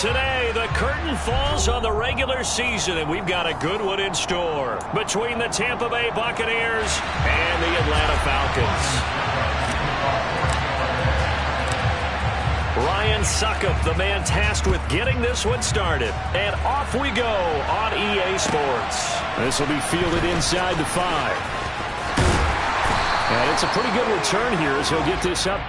Today, the curtain falls on the regular season, and we've got a good one in store between the Tampa Bay Buccaneers and the Atlanta Falcons. Ryan Suckup, the man tasked with getting this one started. And off we go on EA Sports. This will be fielded inside the 5. And it's a pretty good return here as he'll get this up.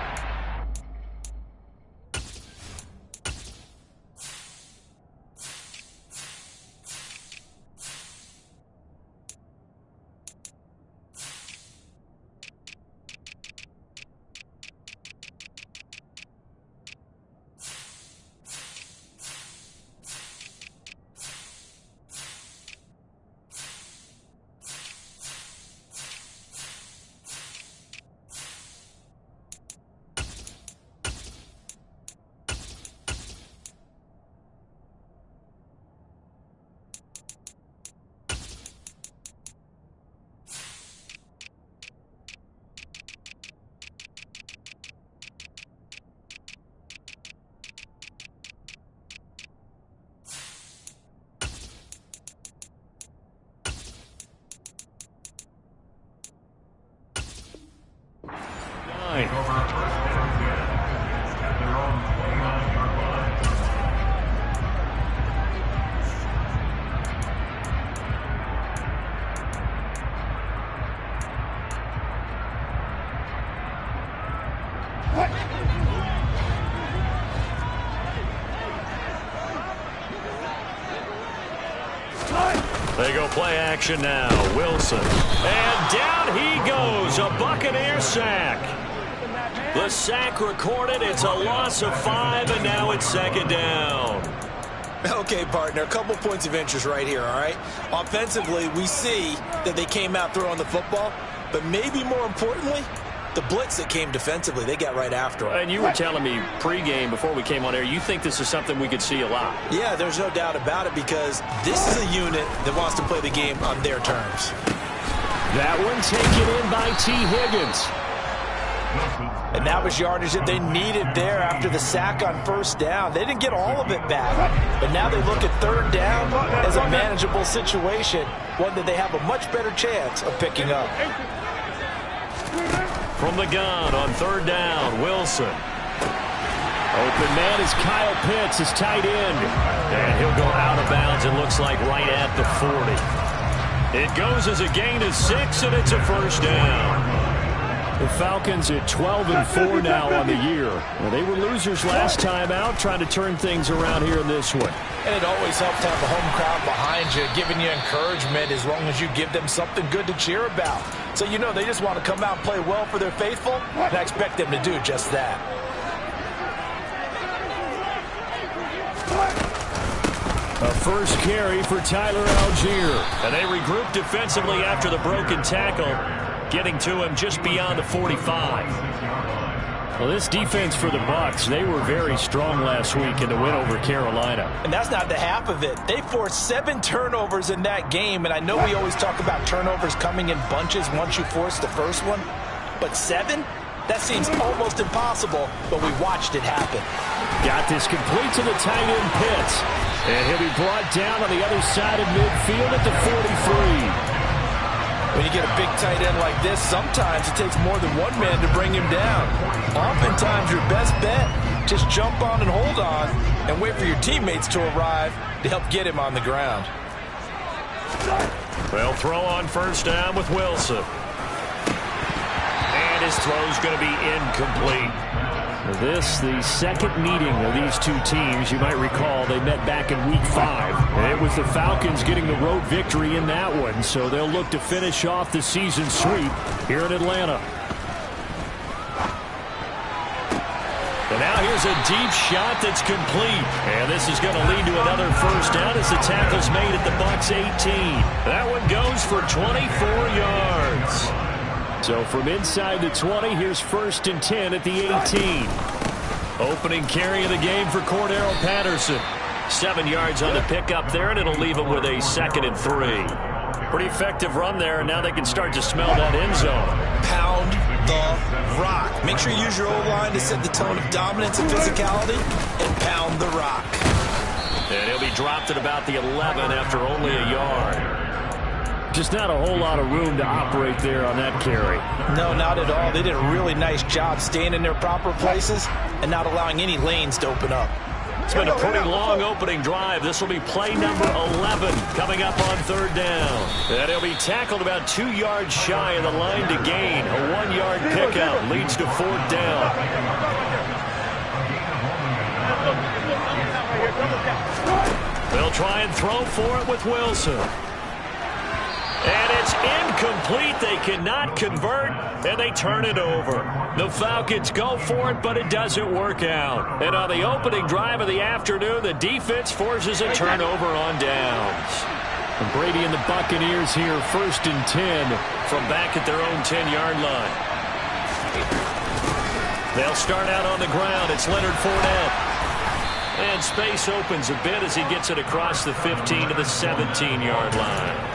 They go play action now. Wilson. And down he goes. A Buccaneer sack. The sack recorded. It's a loss of 5, and now it's second down. Okay, partner, a couple points of interest right here, all right? Offensively, we see that they came out throwing the football, but maybe more importantly, the blitz that came defensively, they got right after it. And you were telling me pregame before we came on air, you think this is something we could see a lot. Yeah, there's no doubt about it because this is a unit that wants to play the game on their terms. That one taken in by T. Higgins. And that was yardage that they needed there after the sack on first down. They didn't get all of it back, but now they look at third down as a manageable situation, one that they have a much better chance of picking up. From the gun on third down, Wilson. Open man is Kyle Pitts, his tight end. And he'll go out of bounds, it looks like right at the 40. It goes as a gain of 6, and it's a first down. The Falcons at 12-4 now on the year. Well, they were losers last time out, trying to turn things around here in this one. And it always helps to have a home crowd behind you, giving you encouragement as long as you give them something good to cheer about. So you know they just want to come out and play well for their faithful, and I expect them to do just that. A first carry for Tyler Algier. And they regroup defensively after the broken tackle, getting to him just beyond the 45. Well, this defense for the Bucs, they were very strong last week in the win over Carolina. And that's not the half of it. They forced 7 turnovers in that game, and I know we always talk about turnovers coming in bunches once you force the first one, but 7? That seems almost impossible, but we watched it happen. Got this complete to the tight end Pitts, and he'll be brought down on the other side of midfield at the 43. When you get a big tight end like this, sometimes it takes more than one man to bring him down. Oftentimes, your best bet, just jump on and hold on and wait for your teammates to arrive to help get him on the ground. They'll throw on first down with Wilson. And his throw's going to be incomplete. This, the second meeting of these two teams. You might recall they met back in Week 5. And it was the Falcons getting the road victory in that one, so they'll look to finish off the season sweep here in Atlanta. And now here's a deep shot that's complete. And this is going to lead to another first down as the tackle's made at the Bucs 18. That one goes for 24 yards. So from inside the 20, here's 1st and 10 at the 18. Opening carry of the game for Cordero Patterson. 7 yards on the pickup there, and it'll leave him with a 2nd and 3. Pretty effective run there, and now they can start to smell that end zone. Pound the rock. Make sure you use your O-line to set the tone of dominance and physicality, and pound the rock. And he'll be dropped at about the 11 after only a yard. Just not a whole lot of room to operate there on that carry. No, not at all. They did a really nice job staying in their proper places and not allowing any lanes to open up. It's been a pretty long opening drive. This will be play number 11 coming up on third down. And he'll be tackled about 2 yards shy of the line to gain. A 1-yard pickup leads to fourth down. They'll try and throw for it with Wilson. And it's incomplete. They cannot convert, and they turn it over. The Falcons go for it, but it doesn't work out. And on the opening drive of the afternoon, the defense forces a turnover on downs. And Brady and the Buccaneers here, 1st and 10 from back at their own 10-yard line. They'll start out on the ground. It's Leonard Fournette. And space opens a bit as he gets it across the 15 to the 17-yard line.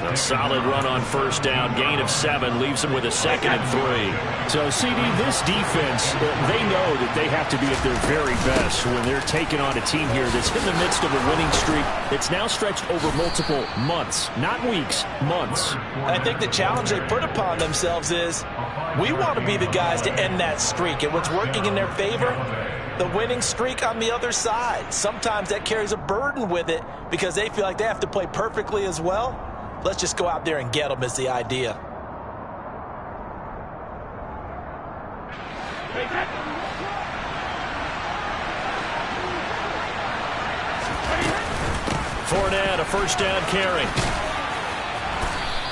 A solid run on first down, gain of 7, leaves them with a 2nd and 3. So, CD, this defense, they know that they have to be at their very best when they're taking on a team here that's in the midst of a winning streak that's now stretched over multiple months, not weeks, months. I think the challenge they put upon themselves is we want to be the guys to end that streak. And what's working in their favor? The winning streak on the other side. Sometimes that carries a burden with it because they feel like they have to play perfectly as well. Let's just go out there and get them is the idea. Fournette, a first down carry.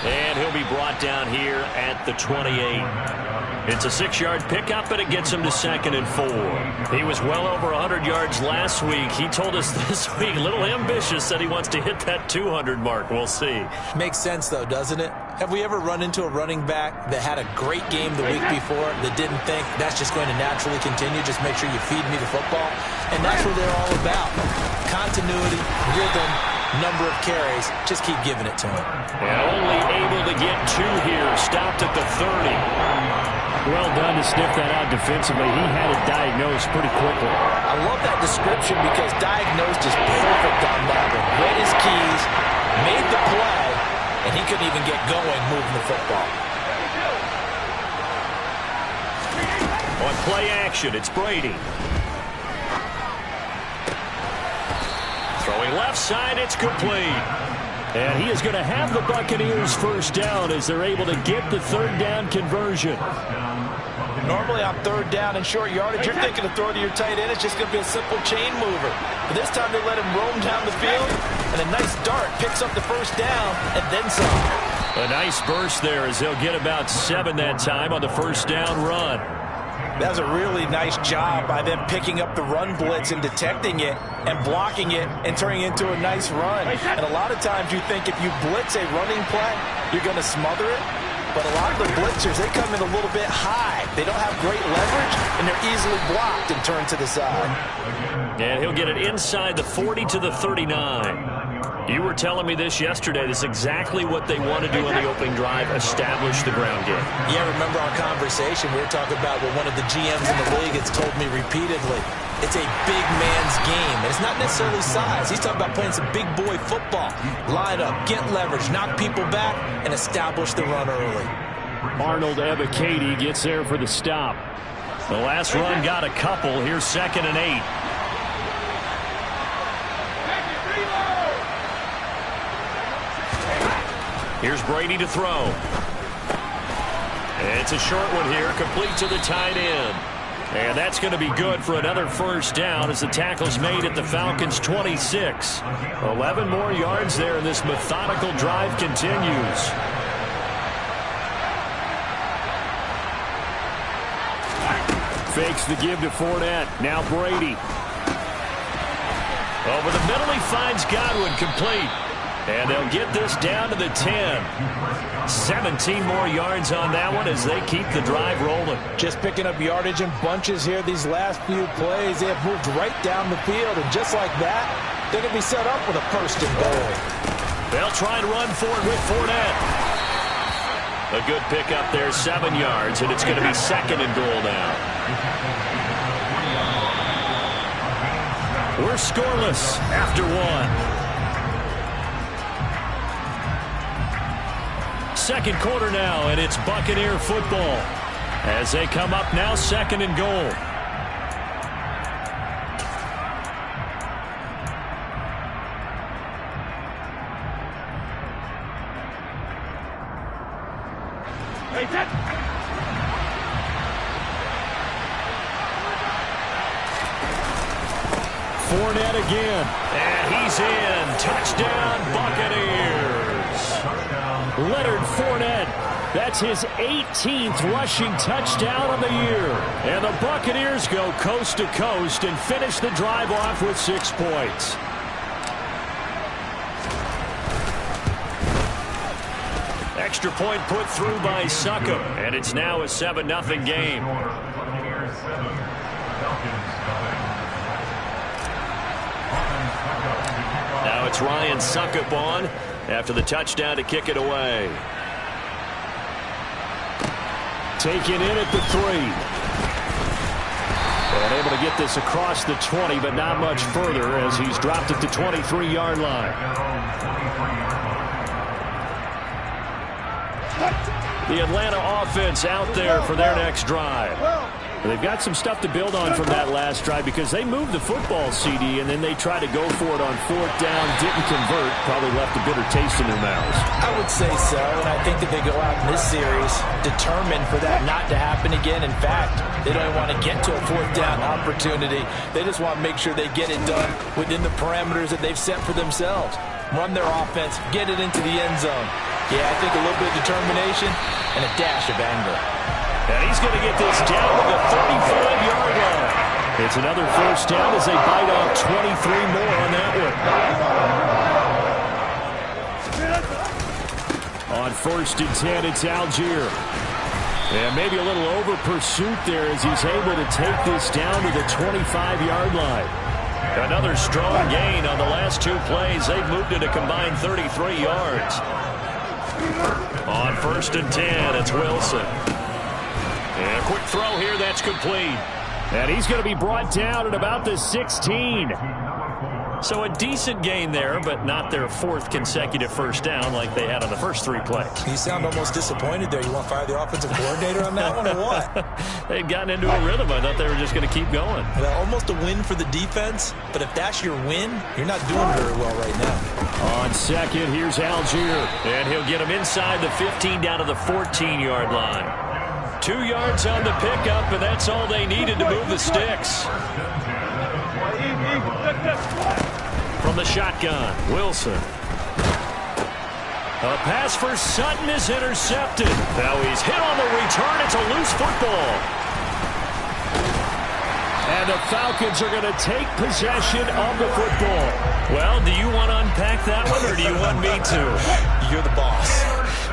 And he'll be brought down here at the 28. It's a 6-yard pickup, and it gets him to 2nd and 4. He was well over 100 yards last week. He told us this week, a little ambitious, that he wants to hit that 200 mark. We'll see. Makes sense, though, doesn't it? Have we ever run into a running back that had a great game the week before that didn't think that's just going to naturally continue? Just make sure you feed me the football. And that's what they're all about. Continuity, rhythm, number of carries. Just keep giving it to him. And only able to get 2 here. Stopped at the 30. Well done to sniff that out defensively. He had it diagnosed pretty quickly. I love that description because diagnosed is perfect on that one. Read his keys, made the play, and he couldn't even get going moving the football. On play action, it's Brady. Throwing left side, it's complete. And he is going to have the Buccaneers first down as they're able to get the third down conversion. Normally on third down and short yardage, you're thinking to throw to your tight end. It's just going to be a simple chain mover. But this time they let him roam down the field, and a nice dart picks up the first down and then some. A nice burst there as they'll get about 7 that time on the first down run. That was a really nice job by them picking up the run blitz and detecting it and blocking it and turning it into a nice run. And a lot of times you think if you blitz a running play, you're going to smother it. But a lot of the blitzers, they come in a little bit high. They don't have great leverage, and they're easily blocked and turned to the side. And he'll get it inside the 40 to the 39. You were telling me this yesterday. This is exactly what they want to do on the opening drive, establish the ground game. Yeah, remember our conversation. We were talking about what one of the GMs in the league has told me repeatedly. It's a big man's game. And it's not necessarily size. He's talking about playing some big boy football. Line up, get leverage, knock people back, and establish the run early. Arnold Ebiketie gets there for the stop. The last run got a couple. Here's 2nd and 8. Here's Brady to throw. It's a short one here, complete to the tight end. And that's going to be good for another first down as the tackle's made at the Falcons' 26. 11 more yards there, and this methodical drive continues. Fakes the give to Fournette. Now Brady. Over the middle, he finds Godwin, complete. And they'll get this down to the 10. 17 more yards on that one as they keep the drive rolling. Just picking up yardage in bunches here these last few plays. They have moved right down the field, and just like that, they're going to be set up with a 1st and goal. They'll try and run for it with Fournette. A good pickup there, 7 yards, and it's going to be 2nd and goal now. We're scoreless after one. Second quarter now, and it's Buccaneer football as they come up now, second and goal. Fournette again, and he's in. Touchdown, Buccaneers. Leonard Fournette, that's his 18th rushing touchdown of the year. And the Buccaneers go coast to coast and finish the drive off with 6 points. Extra point put through by Succop, and it's now a 7-0 game. Now it's Ryan Succop on after the touchdown to kick it away. Taken in at the 3. And able to get this across the 20, but not much further as he's dropped at the 23-yard line. The Atlanta offense out there for their next drive. They've got some stuff to build on from that last drive because they moved the football, CD, and then they tried to go for it on 4th down, didn't convert, probably left a bitter taste in their mouths. I would say so, and I think that they go out in this series determined for that not to happen again. In fact, they don't even want to get to a 4th down opportunity. They just want to make sure they get it done within the parameters that they've set for themselves. Run their offense, get it into the end zone. Yeah, I think a little bit of determination and a dash of anger. And he's going to get this down to the 35-yard line. It's another 1st down as they bite off 23 more on that one. On 1st and 10, it's Algier. And maybe a little over pursuit there as he's able to take this down to the 25-yard line. Another strong gain on the last 2 plays. They've moved it a combined 33 yards. On 1st and 10, it's Wilson. And a quick throw here, that's complete. And he's going to be brought down at about the 16. So a decent gain there, but not their 4th consecutive 1st down like they had on the first 3 plays. You sound almost disappointed there. You want to fire the offensive coordinator on that one or what? They'd gotten into a rhythm. I thought they were just going to keep going. Well, almost a win for the defense, but if that's your win, you're not doing very well right now. On 2nd, here's Algier, and he'll get him inside the 15 down to the 14-yard line. 2 yards on the pickup, and that's all they needed to move the sticks. From the shotgun, Wilson. A pass for Sutton is intercepted. Now he's hit on the return. It's a loose football. And the Falcons are going to take possession of the football. Well, do you want to unpack that one, or do you want me to? You're the boss.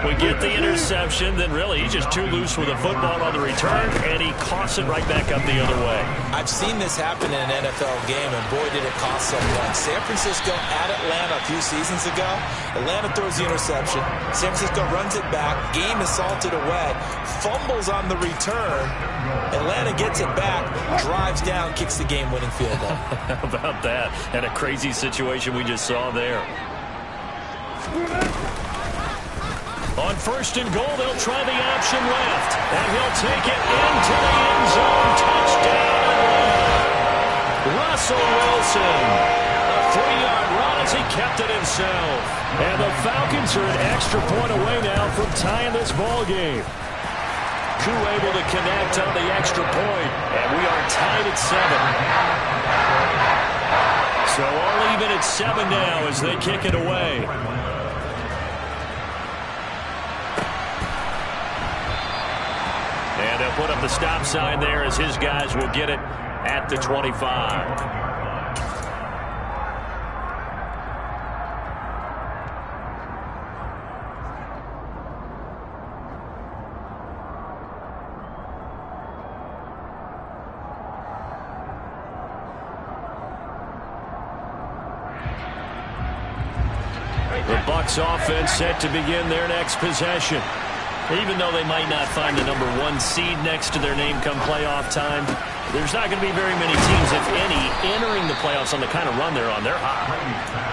We get the interception, then really he's just too loose with the football on the return, and he coughs it right back up the other way. I've seen this happen in an NFL game, and boy, did it cost someone. San Francisco at Atlanta a few seasons ago. Atlanta throws the interception. San Francisco runs it back. Game is salted away. Fumbles on the return. Atlanta gets it back, drives down, kicks the game-winning field goal. How about that? And a crazy situation we just saw there. On 1st and goal, they'll try the option left. And he'll take it into the end zone. Touchdown. Russell Wilson. A 3-yard run as he kept it himself. And the Falcons are an extra point away now from tying this ball game. Koo able to connect on the extra point. And we are tied at 7. So all even at 7 now as they kick it away. And they'll put up the stop sign there as his guys will get it at the 25. The Bucs offense set to begin their next possession. Even though they might not find the #1 seed next to their name come playoff time, there's not going to be very many teams, if any, entering the playoffs on the kind of run they're on. They're hot.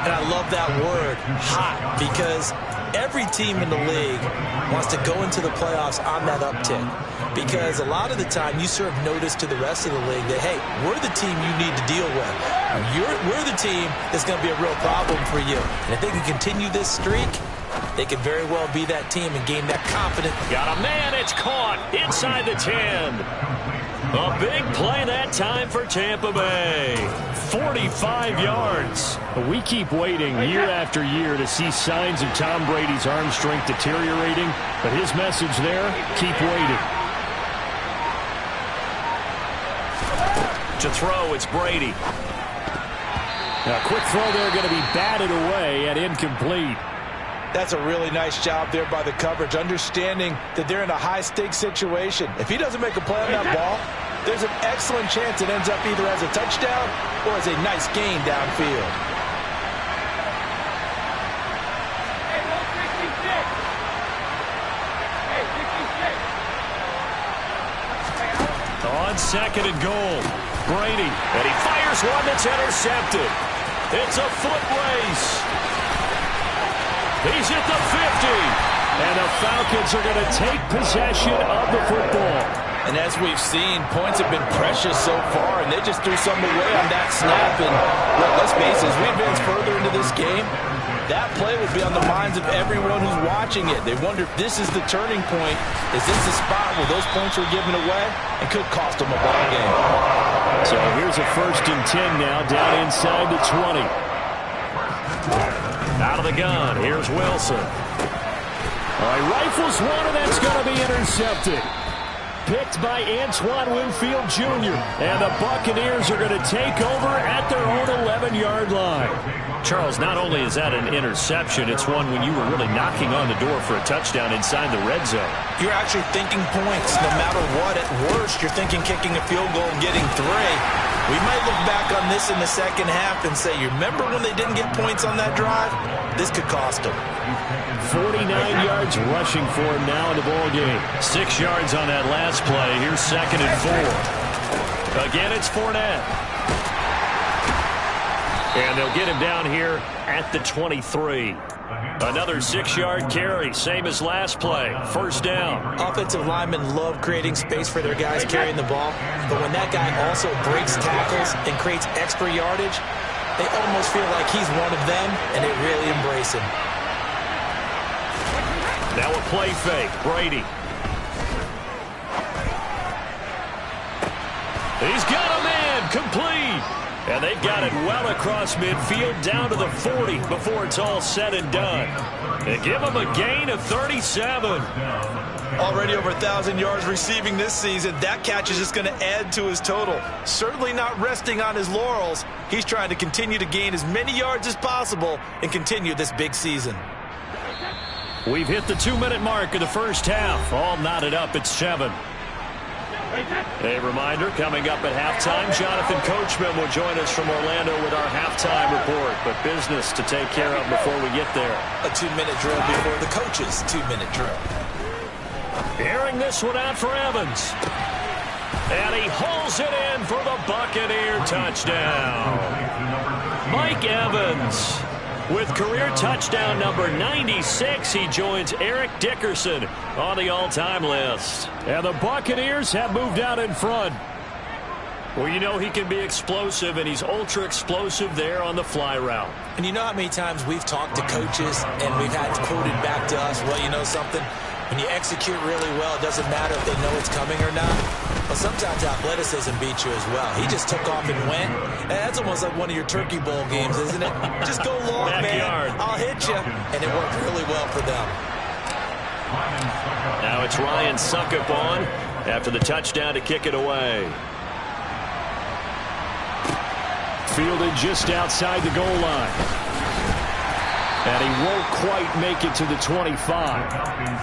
And I love that word, hot, because every team in the league wants to go into the playoffs on that uptick. Because a lot of the time you serve notice to the rest of the league that, hey, we're the team you need to deal with. We're the team that's going to be a real problem for you. And if they can continue this streak, they could very well be that team and gain that confidence. Got a man, it's caught inside the 10. A big play that time for Tampa Bay. 45 yards. We keep waiting year after year to see signs of Tom Brady's arm strength deteriorating, but his message there, keep waiting. To throw, it's Brady. A quick throw there going to be batted away and incomplete. That's a really nice job there by the coverage, understanding that they're in a high-stakes situation. If he doesn't make a play on that ball, there's an excellent chance it ends up either as a touchdown or as a nice gain downfield. On second and goal, Brady, and he fires one that's intercepted. It's a foot race. He's at the 50. And the Falcons are going to take possession of the football. And as we've seen, points have been precious so far, and they just threw some away on that snap. And look, let's face it, as we advance further into this game, that play would be on the minds of everyone who's watching it. They wonder if this is the turning point. Is this the spot where those points were given away and could cost them a ball game? So here's a 1st and 10 now, down inside the 20. Out of the gun, here's Wilson. He rifles one, and that's going to be intercepted. Picked by Antoine Winfield Jr. And the Buccaneers are going to take over at their own 11-yard line. Charles, not only is that an interception, it's one when you were really knocking on the door for a touchdown inside the red zone. You're actually thinking points no matter what. At worst, you're thinking kicking a field goal and getting 3. We might look back on this in the second half and say, you remember when they didn't get points on that drive? This could cost them. 49 yards rushing for him now in the ball game. 6 yards on that last play. Here's 2nd and 4. Again, it's Fournette. And they'll get him down here at the 23. Another 6-yard carry, same as last play. 1st down. Offensive linemen love creating space for their guys carrying the ball, but when that guy also breaks tackles and creates extra yardage, they almost feel like he's one of them, and they really embrace him. Now a play fake, Brady. He's got a man, complete. And they've got it well across midfield down to the 40 before it's all said and done. They give him a gain of 37. Already over 1,000 yards receiving this season. That catch is just going to add to his total. Certainly not resting on his laurels. He's trying to continue to gain as many yards as possible and continue this big season. We've hit the 2-minute mark of the first half. All knotted up at 7. A reminder, coming up at halftime, Jonathan Coachman will join us from Orlando with our halftime report. But business to take care of before we get there. A 2-minute drill before the coach's 2-minute drill. Airing this one out for Evans. And he hauls it in for the Buccaneer touchdown. Mike Evans. With career touchdown number 96, he joins Eric Dickerson on the all-time list. And the Buccaneers have moved out in front. Well, you know he can be explosive, and he's ultra-explosive there on the fly route. And you know how many times we've talked to coaches and we've had quoted back to us, well, you know something? When you execute really well, it doesn't matter if they know it's coming or not. But sometimes athleticism beats you as well. He just took off and went. And that's almost like one of your Turkey Bowl games, isn't it? Just go long, Backyard. man. I'll hit you. And it worked really well for them. Now it's Ryan Suckup on after the touchdown to kick it away. Fielded just outside the goal line. And he won't quite make it to the 25.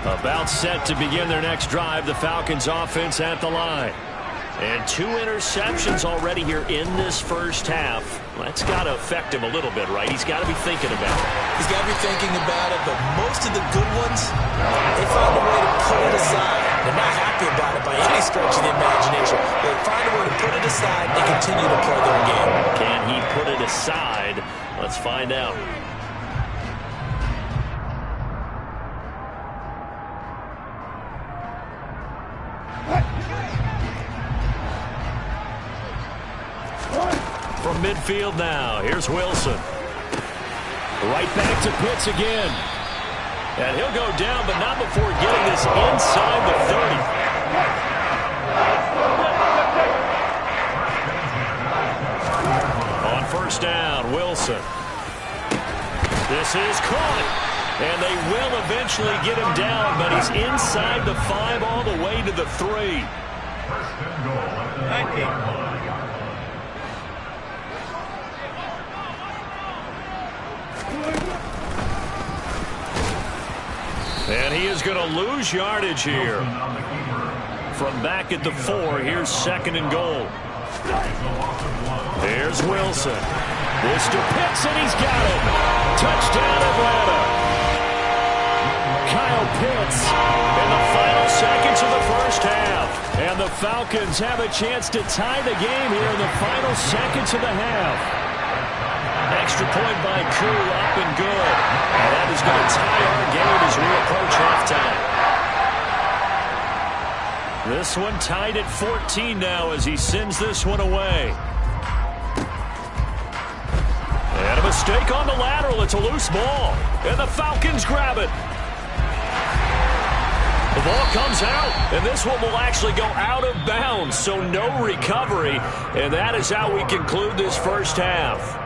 About set to begin their next drive, the Falcons offense at the line. And 2 interceptions already here in this first half. That's got to affect him a little bit, right? He's got to be thinking about it. He's got to be thinking about it, but most of the good ones, they find a way to put it aside. They're not happy about it by any stretch of the imagination. They find a way to put it aside and continue to play their game. Can he put it aside? Let's find out. From midfield now, here's Wilson. Right back to Pitts again. And he'll go down, but not before getting this inside the 30. On first down, Wilson. This is caught. And they will eventually get him down, but he's inside the 5 all the way to the 3. And he is going to lose yardage here. From back at the 4, here's 2nd and goal. Here's Wilson. This to Pitts, and he's got it. Touchdown, Atlanta. Kyle Pitts in the final seconds of the first half. And the Falcons have a chance to tie the game here in the final seconds of the half. Extra point by Koo, up and good. And that is going to tie our game as we approach halftime. This one tied at 14 now as he sends this one away. And a mistake on the lateral. It's a loose ball. And the Falcons grab it. The ball comes out, and this one will actually go out of bounds, so no recovery. And that is how we conclude this first half.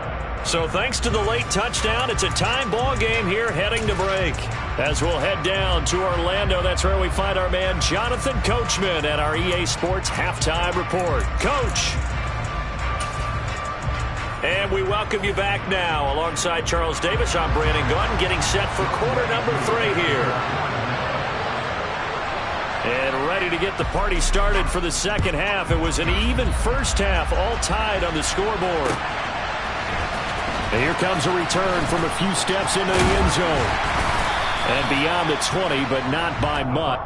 So thanks to the late touchdown, it's a time ball game here heading to break. As we'll head down to Orlando, that's where we find our man Jonathan Coachman at our EA Sports Halftime Report. Coach. And we welcome you back now. Alongside Charles Davis, I'm Brandon Gunn, getting set for quarter number 3 here. And ready to get the party started for the second half. It was an even first half, all tied on the scoreboard. And here comes a return from a few steps into the end zone. And beyond the 20, but not by much.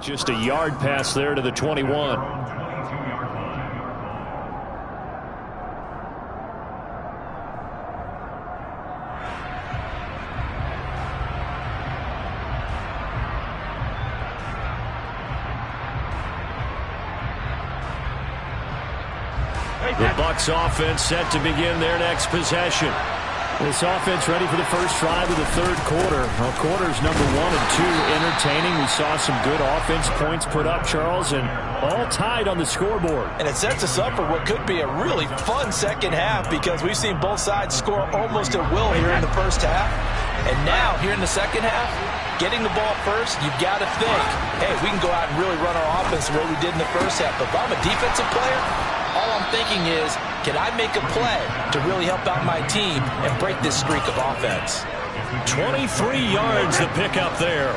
Just a yard pass there to the 21. The Bucs offense set to begin their next possession. This offense ready for the first drive of the third quarter. Well, quarters number 1 and 2 entertaining. We saw some good offense points put up, Charles, and all tied on the scoreboard. And it sets us up for what could be a really fun second half because we've seen both sides score almost at will here in the first half. And now, here in the second half, getting the ball first, you've got to think, hey, we can go out and really run our offense the way we did in the first half. But if I'm a defensive player, all I'm thinking is, can I make a play to really help out my team and break this streak of offense? 23 yards to pick up there.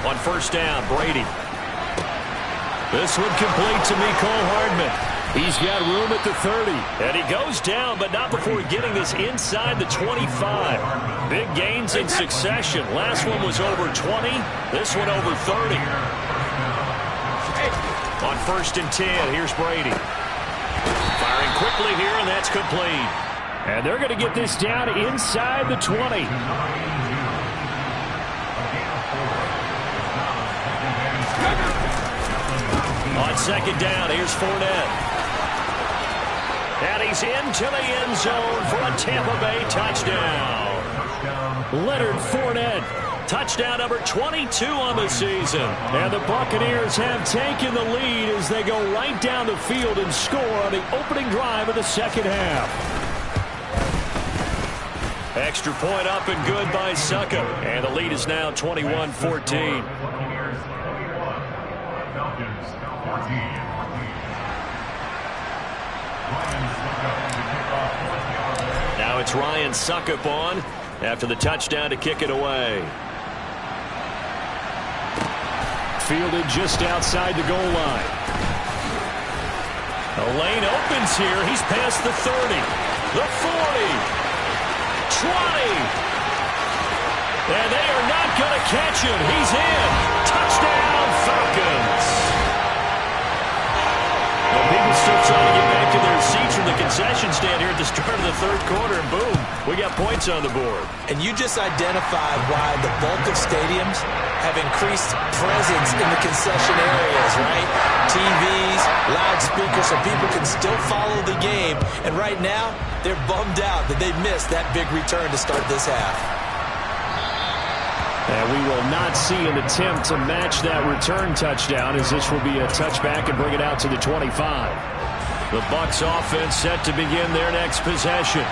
On first down, Brady. This one complete to Mecole Hardman. He's got room at the 30. And he goes down, but not before getting this inside the 25. Big gains in succession. Last one was over 20. This one over 30. On first and 10, here's Brady. Firing quickly here, and that's complete. And they're going to get this down inside the 20. On second down, here's Fournette. And he's into the end zone for a Tampa Bay touchdown. Leonard Fournette. Touchdown number 22 on the season. And the Buccaneers have taken the lead as they go right down the field and score on the opening drive of the second half. Extra point up and good by Suckup. And the lead is now 21-14. Now it's Ryan Suckup on after the touchdown to kick it away. Fielded just outside the goal line. The lane opens here. He's past the 30, the 40, 20. And they are not going to catch him. He's in. Touchdown, Falcons. Well, people still trying to get back to their seats from the concession stand here at the start of the third quarter, and boom, we got points on the board. And you just identified why the bulk of stadiums have increased presence in the concession areas, right? TVs, loudspeakers, so people can still follow the game. And right now, they're bummed out that they missed that big return to start this half. And we will not see an attempt to match that return touchdown, as this will be a touchback and bring it out to the 25. The Bucs offense set to begin their next possession.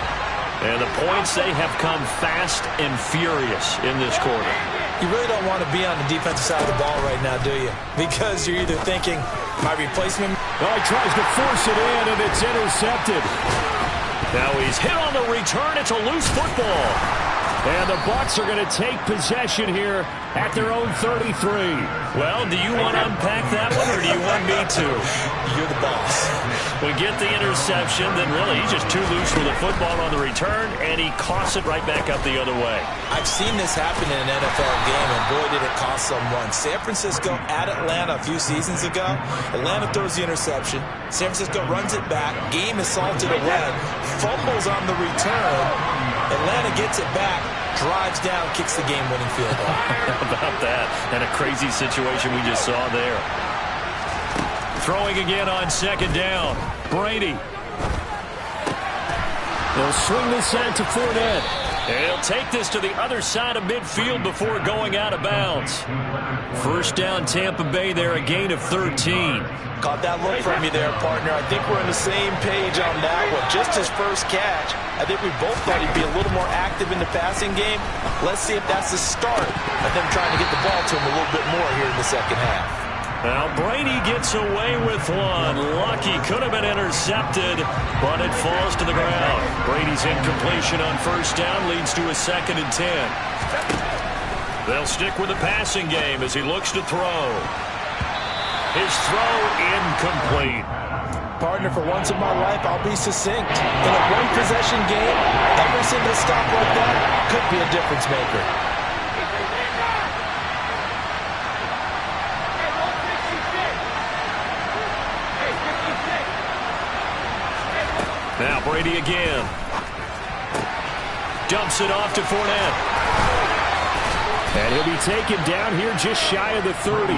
And the points, they have come fast and furious in this quarter. You really don't want to be on the defensive side of the ball right now, do you? Because you're either thinking, my replacement... Oh, he tries to force it in, and it's intercepted. Now he's hit on the return. It's a loose football. And the Bucs are going to take possession here at their own 33. Well, do you want to unpack that one, or do you want me to? You're the boss. We get the interception, then really he's just too loose with the football on the return, and he coughs it right back up the other way. I've seen this happen in an NFL game, and boy, did it cost someone. San Francisco at Atlanta a few seasons ago. Atlanta throws the interception. San Francisco runs it back. Game is salted away. Fumbles on the return. Atlanta gets it back, drives down, kicks the game-winning field goal. How about that? And a crazy situation we just saw there. Throwing again on second down. Brady. They'll swing this out to Fournette. He'll take this to the other side of midfield before going out of bounds. First down, Tampa Bay there, a gain of 13. Caught that look from you there, partner. I think we're on the same page on that one. Just his first catch, I think we both thought he'd be a little more active in the passing game. Let's see if that's the start of them trying to get the ball to him a little bit more here in the second half. Now Brady gets away with one. Lucky, could have been intercepted, but it falls to the ground. Brady's incompletion on first down leads to a 2nd and 10. They'll stick with the passing game as he looks to throw. His throw incomplete. Partner, for once in my life, I'll be succinct. In a one-possession game, every single stop like that could be a difference maker. Now Brady again. Dumps it off to Fournette. And he'll be taken down here just shy of the 30.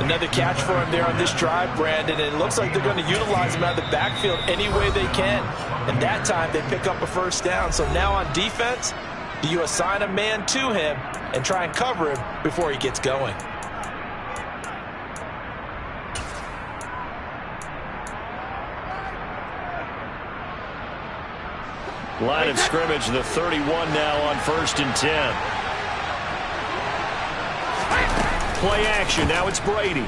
Another catch for him there on this drive, Brandon. And it looks like they're going to utilize him out of the backfield any way they can. And that time they pick up a first down. So now on defense, do you assign a man to him and try and cover him before he gets going? Line of scrimmage, the 31 now on 1st and 10. Play action, now it's Brady.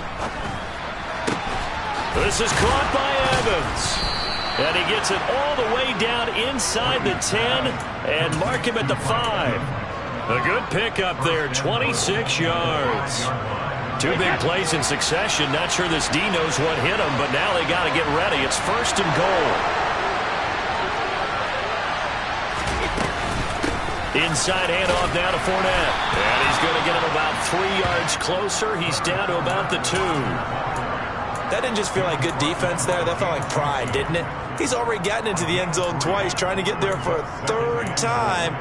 This is caught by Evans. And he gets it all the way down inside the 10 and mark him at the 5. A good pickup there, 26 yards. 2 big plays in succession. Not sure this D knows what hit him, but now they got to get ready. It's 1st and goal. Inside handoff now to Fournette. And he's going to get him about 3 yards closer. He's down to about the 2. That didn't just feel like good defense there. That felt like pride, didn't it? He's already gotten into the end zone twice, trying to get there for a 3rd time.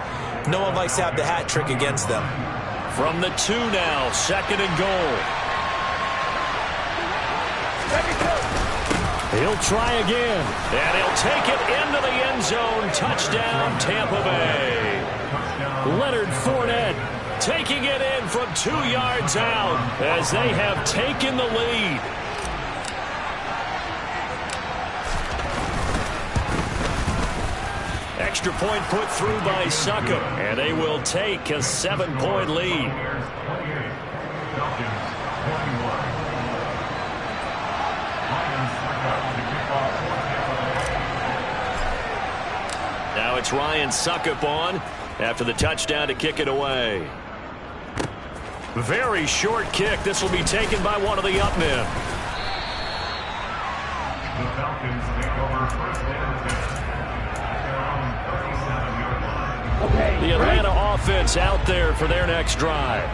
No one likes to have the hat trick against them. From the 2 now, 2nd and goal. He'll try again. And he'll take it into the end zone. Touchdown, Tampa Bay. Leonard Fournette taking it in from 2 yards out as they have taken the lead. Extra point put through by Succop, and they will take a 7-point lead. Now it's Ryan Succop on after the touchdown to kick it away. Very short kick. This will be taken by one of the up men. The Falcons take over first down. The Atlanta offense out there for their next drive.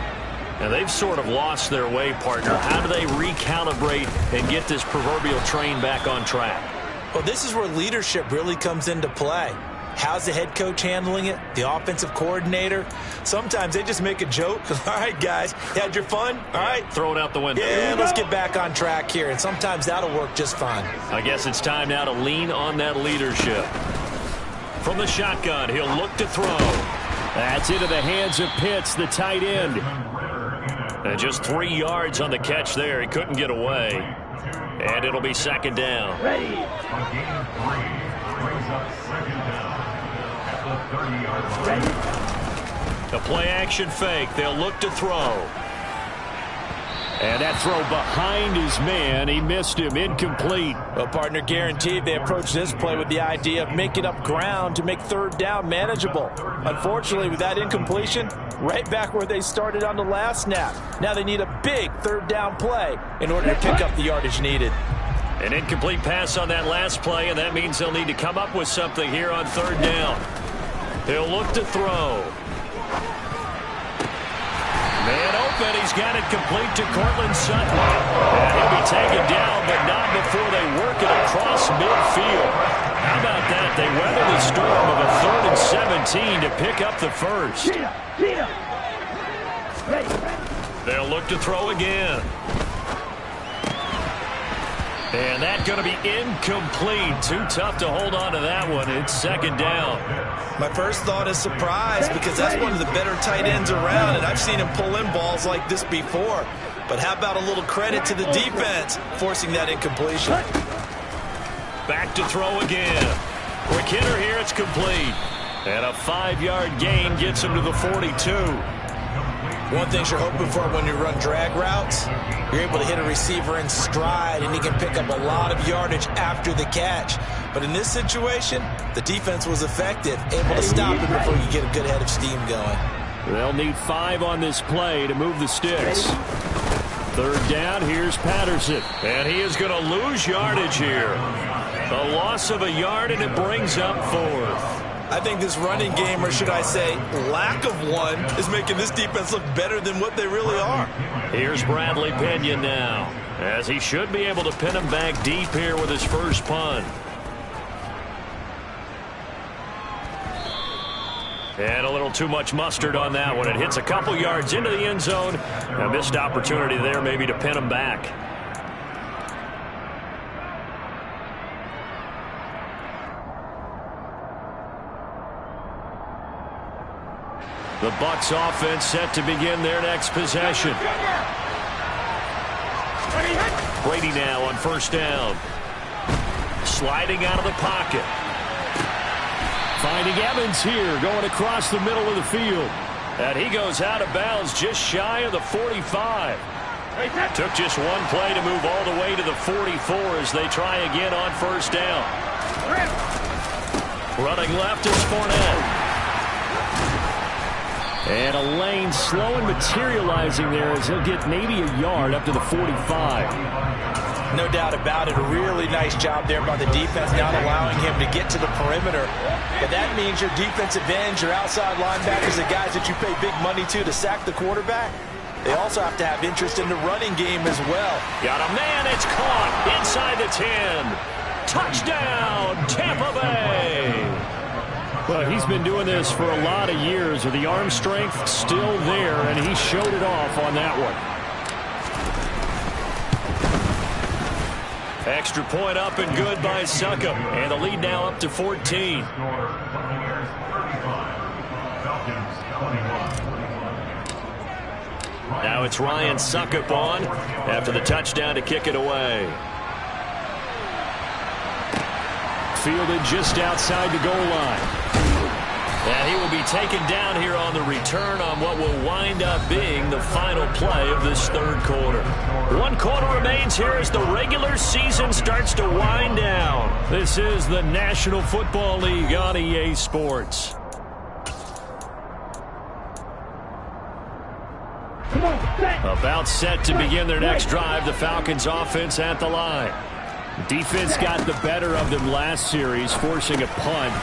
And they've sort of lost their way, partner. How do they recalibrate and get this proverbial train back on track? Well, this is where leadership really comes into play. How's the head coach handling it? The offensive coordinator? Sometimes they just make a joke. All right, guys, you had your fun? All right. Throw it out the window. Yeah, let's get back on track here. And sometimes that'll work just fine. I guess it's time now to lean on that leadership. From the shotgun, he'll look to throw. That's into the hands of Pitts, the tight end. And just 3 yards on the catch there. He couldn't get away. And it'll be 2nd down. Ready. A gain of 3 brings up 2nd down at the 30-yard line. A play-action fake. They'll look to throw. And that throw behind his man. He missed him. Incomplete. Well, partner, guaranteed they approach this play with the idea of making up ground to make 3rd down manageable. Unfortunately, with that incompletion, right back where they started on the last snap. Now they need a big 3rd down play in order to pick up the yardage needed. An incomplete pass on that last play, and that means they'll need to come up with something here on 3rd down. He'll look to throw. Man open, he's got it complete to Cortland Sutton. And he'll be taken down, but not before they work it across midfield. How about that? They weather the storm of a 3rd and 17 to pick up the first. They'll look to throw again. And that's going to be incomplete. Too tough to hold on to that one. It's 2nd down. My first thought is surprise because that's one of the better tight ends around, and I've seen him pull in balls like this before. But how about a little credit to the defense forcing that incompletion? Back to throw again. Quick hitter here. It's complete. And a 5-yard gain gets him to the 42. One thing you're hoping for when you run drag routes, you're able to hit a receiver in stride, and he can pick up a lot of yardage after the catch. But in this situation, the defense was effective, able to stop him before you get a good head of steam going. They'll need 5 on this play to move the sticks. 3rd down, here's Patterson. And he is going to lose yardage here. A loss of a yard, and it brings up 4th. I think this running game, or should I say lack of one, is making this defense look better than what they really are. Here's Bradley Pinion now, as he should be able to pin him back deep here with his first punt. And a little too much mustard on that one. It hits a couple yards into the end zone. A missed opportunity there maybe to pin them back. The Bucs offense set to begin their next possession. Brady now on first down. Sliding out of the pocket. Finding Evans here, going across the middle of the field. And he goes out of bounds just shy of the 45. Took just one play to move all the way to the 44 as they try again on first down. Running left is Fournette. And a lane slow and materializing there as he'll get maybe a yard up to the 45. No doubt about it. A really nice job there by the defense, not allowing him to get to the perimeter. But that means your defensive ends, your outside linebackers, the guys that you pay big money to sack the quarterback, they also have to have interest in the running game as well. Got a man. It's caught inside the 10. Touchdown, Tampa Bay. Well, he's been doing this for a lot of years with the arm strength still there, and he showed it off on that one. Extra point up and good by Succop, and the lead now up to 14. Now it's Ryan Succop on after the touchdown to kick it away. Fielded just outside the goal line. And he will be taken down here on the return on what will wind up being the final play of this third quarter. 1 quarter remains here as the regular season starts to wind down. This is the National Football League on EA Sports. About set to begin their next drive, the Falcons offense at the line. Defense got the better of them last series, forcing a punt.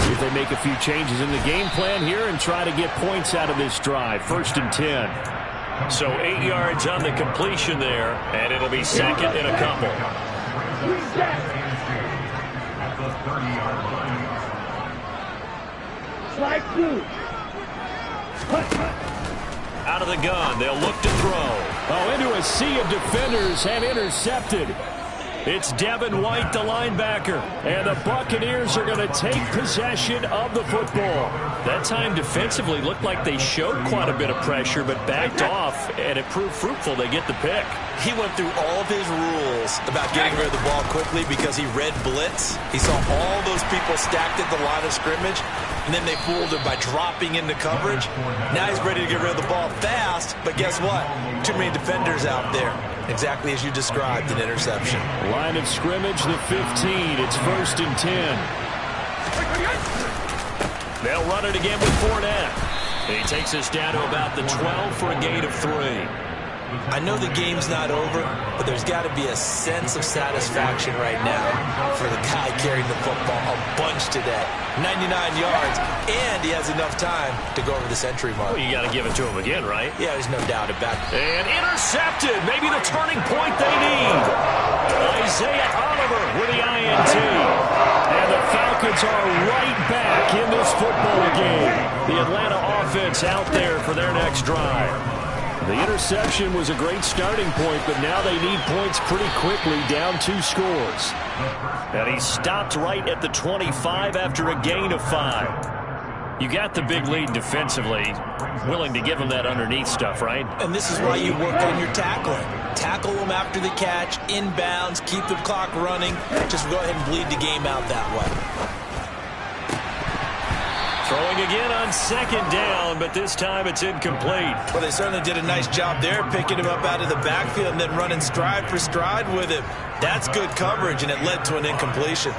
See if they make a few changes in the game plan here and try to get points out of this drive. 1st and 10. So 8 yards on the completion there, and it'll be second and a couple. Out of the gun, they'll look to throw. Oh, into a sea of defenders and intercepted. It's Devin White, the linebacker, and the Buccaneers are going to take possession of the football. That time defensively looked like they showed quite a bit of pressure, but backed off, and it proved fruitful. They get the pick. He went through all of his rules about getting rid of the ball quickly because he read blitz. He saw all those people stacked at the line of scrimmage, and then they fooled him by dropping into coverage. Now he's ready to get rid of the ball fast, but guess what? Too many defenders out there. Exactly as you described, an interception. Line of scrimmage, the 15. It's 1st and 10. They'll run it again with Fournette. He takes us down to about the 12 for a gain of 3. I know the game's not over, but there's got to be a sense of satisfaction right now for the guy carrying the football a bunch today. 99 yards, and he has enough time to go over the century mark. Well, you got to give it to him again, right? Yeah, there's no doubt about it. And intercepted. Maybe the turning point they need. Isaiah Oliver with the INT. And the Falcons are right back in this football game. The Atlanta offense out there for their next drive. The interception was a great starting point, but now they need points pretty quickly, down 2 scores. And he stopped right at the 25 after a gain of 5. You got the big lead defensively, willing to give him that underneath stuff, right? And this is why you work on your tackling. Tackle them after the catch, inbounds, keep the clock running. Just go ahead and bleed the game out that way. Throwing again on 2nd down, but this time it's incomplete. Well, they certainly did a nice job there, picking him up out of the backfield and then running stride for stride with him. That's good coverage, and it led to an incompletion.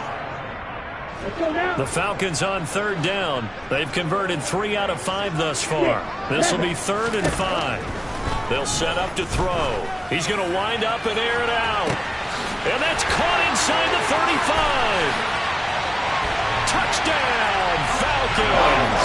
The Falcons on 3rd down. They've converted 3 out of 5 thus far. This will be 3rd and 5. They'll set up to throw. He's going to wind up and air it out. And that's caught inside the 35. Touchdown, Falcons!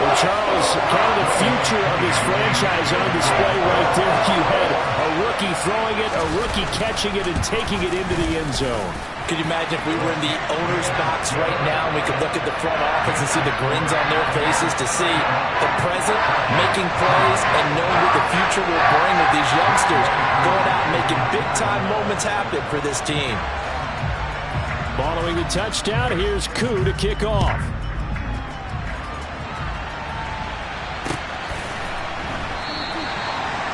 Well, Charles, kind of the future of this franchise on display right there. You had a rookie throwing it, a rookie catching it, and taking it into the end zone. Could you imagine if we were in the owner's box right now and we could look at the front office and see the grins on their faces to see the present making plays and knowing what the future will bring with these youngsters going out and making big-time moments happen for this team. Following the touchdown, here's Koo to kick off.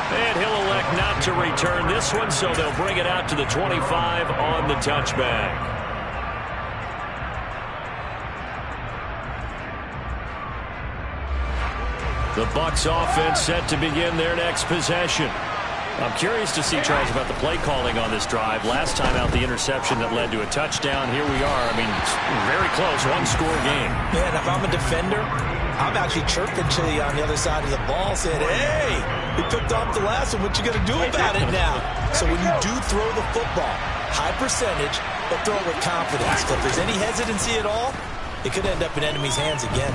And he'll elect not to return this one, so they'll bring it out to the 25 on the touchback. The Bucs offense set to begin their next possession. I'm curious to see, Charles, about the play calling on this drive. Last time out, the interception that led to a touchdown. Here we are. I mean, very close, one-score game. Man, if I'm a defender, I'm actually chirping to you on the other side of the ball saying, hey, we picked off the last one. What you going to do about it now? So when you do throw the football, high percentage, but throw it with confidence. If there's any hesitancy at all, it could end up in enemy's hands again.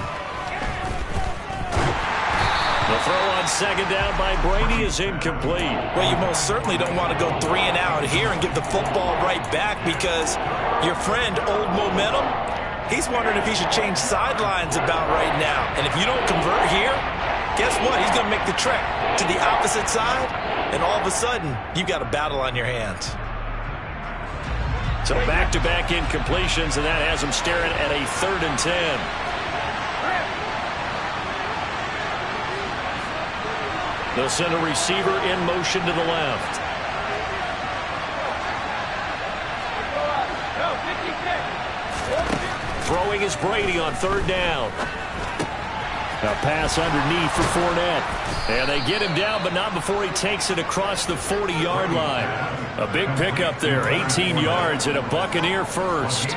The throw on second down by Brady is incomplete. Well, you most certainly don't want to go 3 and out here and give the football right back because your friend, Old Momentum, he's wondering if he should change sidelines about right now. And if you don't convert here, guess what? He's going to make the trek to the opposite side, and all of a sudden, you've got a battle on your hands. So back-to-back incompletions, and that has him staring at a 3rd and 10. They'll send a receiver in motion to the left. Throwing is Brady on 3rd down. A pass underneath for Fournette. And they get him down, but not before he takes it across the 40-yard line. A big pickup there, 18 yards and a Buccaneer first.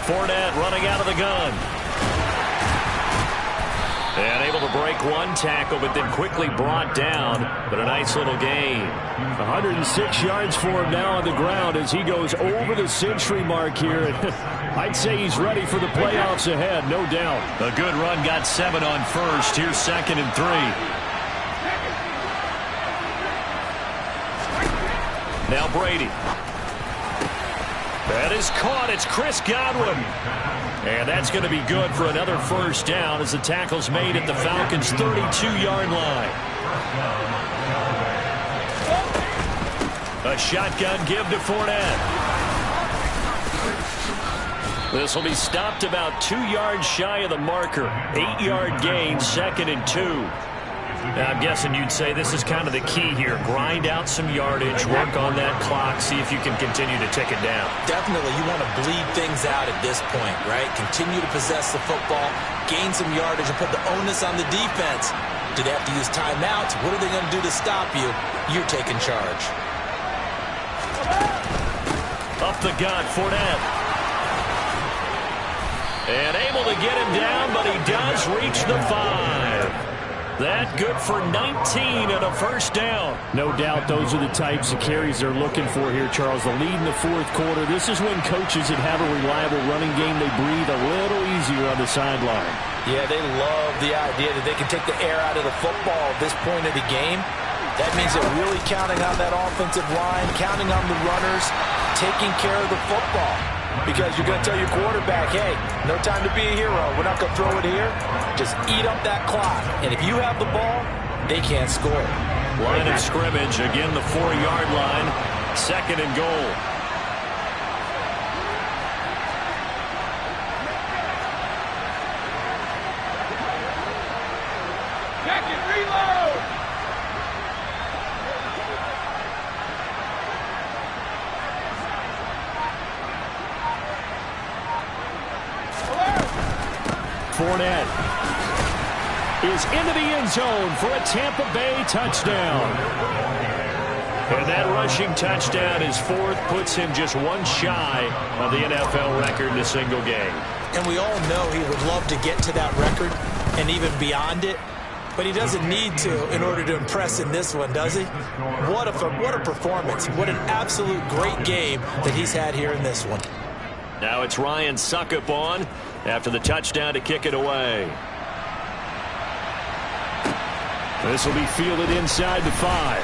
Fournette running out of the gun. And able to break one tackle, but then quickly brought down. But a nice little gain. 106 yards for him now on the ground as he goes over the century mark here. I'd say he's ready for the playoffs ahead, no doubt. A good run, got 7 on first. Here's 2nd and 3. Now Brady. That is caught. It's Chris Godwin. And that's going to be good for another first down as the tackle's made at the Falcons' 32-yard line. A shotgun give to Fournette. This will be stopped about 2 yards shy of the marker. 8-yard gain, 2nd and 2. Now, I'm guessing you'd say this is kind of the key here. Grind out some yardage, work on that clock, see if you can continue to tick it down. Definitely, you want to bleed things out at this point, right? Continue to possess the football, gain some yardage, and put the onus on the defense. Do they have to use timeouts? What are they going to do to stop you? You're taking charge. Up the gut, Fournette. And able to get him down, but he does reach the 5. That good for 19 and a first down. No doubt those are the types of carries they're looking for here, Charles. The lead in the 4th quarter. This is when coaches that have a reliable running game, they breathe a little easier on the sideline. Yeah, they love the idea that they can take the air out of the football at this point of the game. That means they're really counting on that offensive line, counting on the runners, taking care of the football. Because you're going to tell your quarterback, hey, no time to be a hero. We're not going to throw it here. Just eat up that clock. And if you have the ball, they can't score. Line of scrimmage, again the 4-yard line. 2nd and goal. Fournette is into the end zone for a Tampa Bay touchdown. And that rushing touchdown is 4th, puts him just 1 shy of the NFL record in a single game. And we all know he would love to get to that record and even beyond it. but he doesn't need to in order to impress in this one, does he? What a performance. What an absolute great game that he's had here in this one. Now it's Ryan Suckup on after the touchdown to kick it away. This will be fielded inside the 5.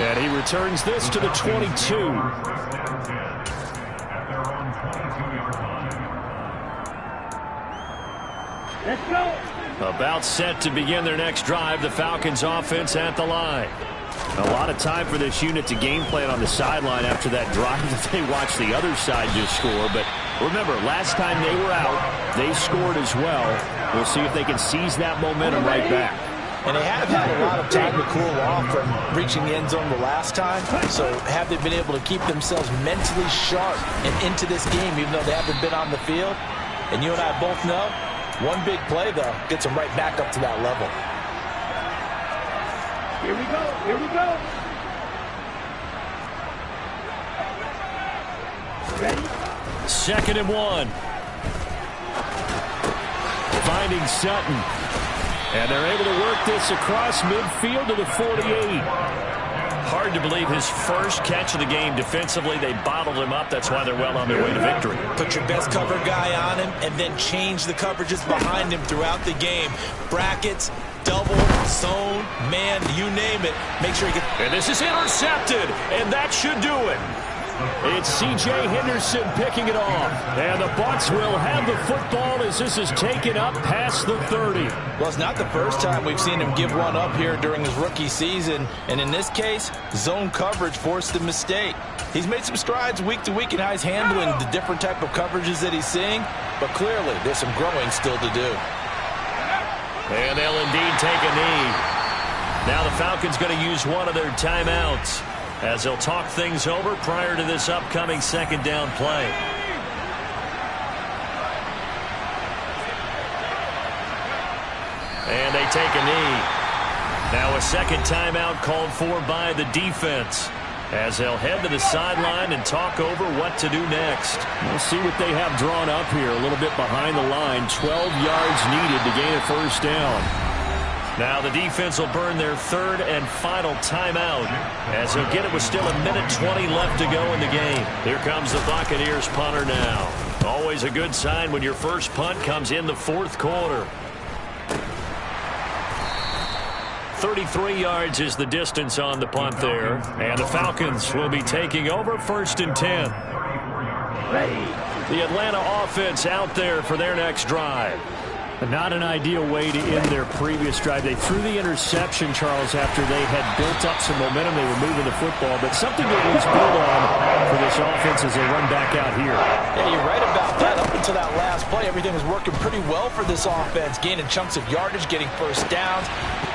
And he returns this to the 22. Let's go. About set to begin their next drive, the Falcons offense at the line. A lot of time for this unit to game plan on the sideline after that drive that they watched the other side just score. But remember, last time they were out, they scored as well. We'll see if they can seize that momentum right back. And they have had a lot of time to cool off from reaching the end zone the last time. So have they been able to keep themselves mentally sharp and into this game even though they haven't been on the field? And you and I both know, one big play, though, gets them right back up to that level. Here we go. Here we go. Ready? 2nd and 1. Finding Sutton. And they're able to work this across midfield to the 48. Hard to believe his first catch of the game defensively. They bottled him up. That's why they're well on their way to victory. Put your best cover guy on him and then change the coverages behind him throughout the game. Brackets, double, zone, man, you name it. Make sure you get... And this is intercepted, and that should do it. It's C.J. Henderson picking it off. And the Bucs will have the football as this is taken up past the 30. Well, it's not the first time we've seen him give one up here during his rookie season. And in this case, zone coverage forced the mistake. He's made some strides week to week in how he's handling the different type of coverages that he's seeing. But clearly, there's some growing still to do. And they'll indeed take a knee. Now the Falcons going to use one of their timeouts as they'll talk things over prior to this upcoming 2nd down play. And they take a knee. Now a 2nd timeout called for by the defense as they'll head to the sideline and talk over what to do next. We'll see what they have drawn up here a little bit behind the line. 12 yards needed to gain a 1st down. Now the defense will burn their 3rd and final timeout as they'll get it with still 1:20 left to go in the game. Here comes the Buccaneers punter now. Always a good sign when your first punt comes in the 4th quarter. 33 yards is the distance on the punt there. And the Falcons will be taking over 1st and 10. The Atlanta offense out there for their next drive. Not an ideal way to end their previous drive. They threw the interception, Charles, after they had built up some momentum. They were moving the football, but something that was built on for this offense as they run back out here. Yeah, you're right about that. Up until that last play, everything was working pretty well for this offense, gaining chunks of yardage, getting 1st downs.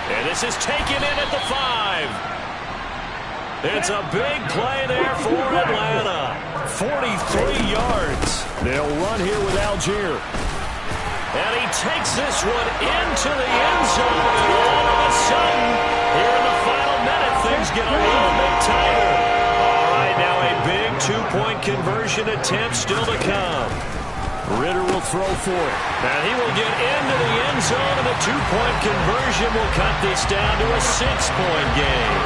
And this is taken in at the 5. It's a big play there for Atlanta. 43 yards. They'll run here with Algier. And he takes this one into the end zone, and all of a sudden, here in the final minute, things get a little bit tighter. All right, now a big 2-point conversion attempt still to come. Ritter will throw for it. And he will get into the end zone, and a 2-point conversion will cut this down to a 6-point game.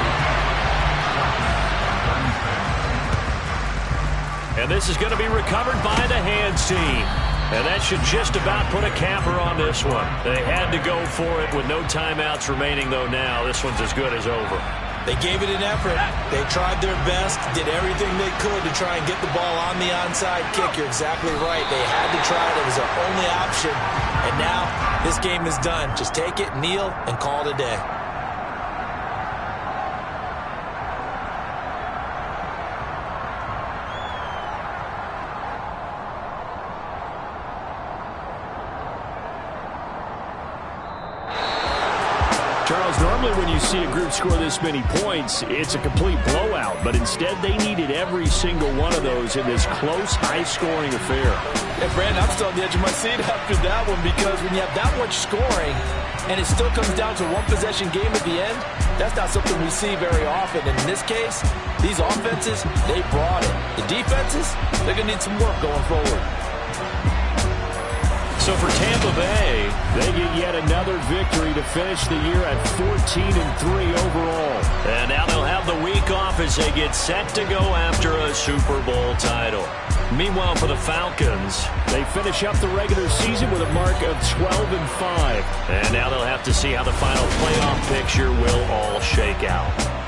And this is going to be recovered by the hands team. And that should just about put a capper on this one. They had to go for it with no timeouts remaining, though now. This one's as good as over. They gave it an effort. They tried their best, did everything they could to try and get the ball on the onside kick. You're exactly right. They had to try it. It was their only option. And now this game is done. Just take it, kneel, and call it a day. Charles, normally when you see a group score this many points, it's a complete blowout. But instead, they needed every single one of those in this close, high-scoring affair. And, Brandon, I'm still on the edge of my seat after that one because when you have that much scoring and it still comes down to one-possession game at the end, that's not something we see very often. And in this case, these offenses, they brought it. The defenses, they're going to need some work going forward. So for Tampa Bay, they get yet another victory to finish the year at 14-3 overall. And now they'll have the week off as they get set to go after a Super Bowl title. Meanwhile, for the Falcons, they finish up the regular season with a mark of 12-5. And now they'll have to see how the final playoff picture will all shake out.